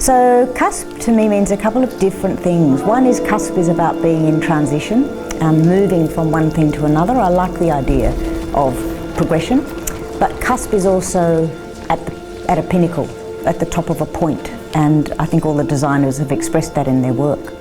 So CUSP to me means a couple of different things. One is CUSP is about being in transition, moving from one thing to another. I like the idea of progression, but CUSP is also at a pinnacle, at the top of a point, and I think all the designers have expressed that in their work.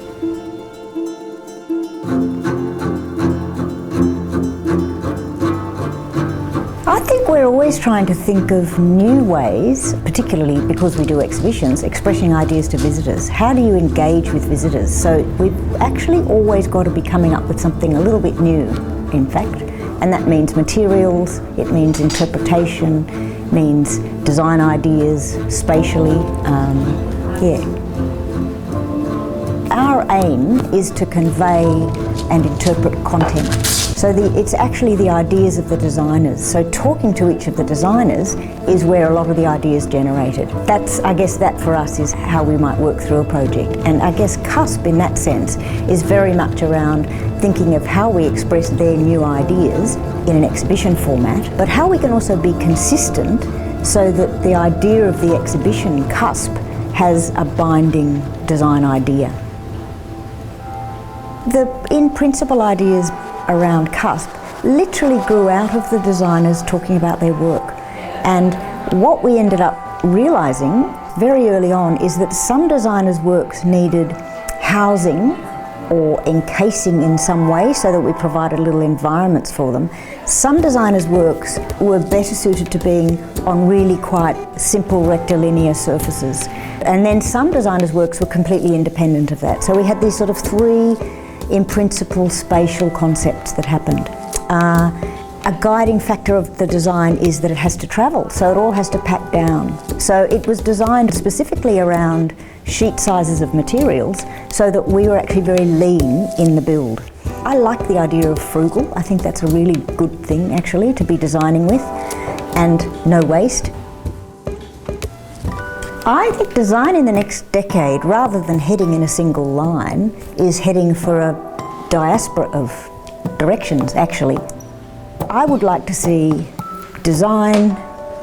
I think we're always trying to think of new ways, particularly because we do exhibitions, expressing ideas to visitors. How do you engage with visitors? So we've actually always got to be coming up with something a little bit new, in fact, and that means materials, it means interpretation, means design ideas, spatially, Our aim is to convey and interpret content. So it's actually the ideas of the designers. So talking to each of the designers is where a lot of the ideas generated. I guess that for us is how we might work through a project. And I guess CUSP in that sense is very much around thinking of how we express their new ideas in an exhibition format, but how we can also be consistent so that the idea of the exhibition, CUSP, has a binding design idea. The in-principle ideas around CUSP literally grew out of the designers talking about their work. And what we ended up realising very early on is that some designers' works needed housing or encasing in some way so that we provided little environments for them. Some designers' works were better suited to being on really quite simple rectilinear surfaces. And then some designers' works were completely independent of that. So we had these sort of three in principle spatial concepts that happened. A guiding factor of the design is that it has to travel, so it all has to pack down. So it was designed specifically around sheet sizes of materials so that we were actually very lean in the build. I like the idea of frugal. I think that's a really good thing actually to be designing with, and no waste. I think design in the next decade, rather than heading in a single line, is heading for a diaspora of directions, actually. I would like to see design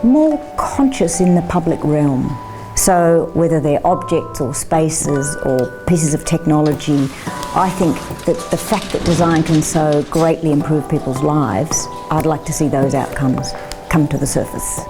more conscious in the public realm. So whether they're objects or spaces or pieces of technology, I think that the fact that design can so greatly improve people's lives, I'd like to see those outcomes come to the surface.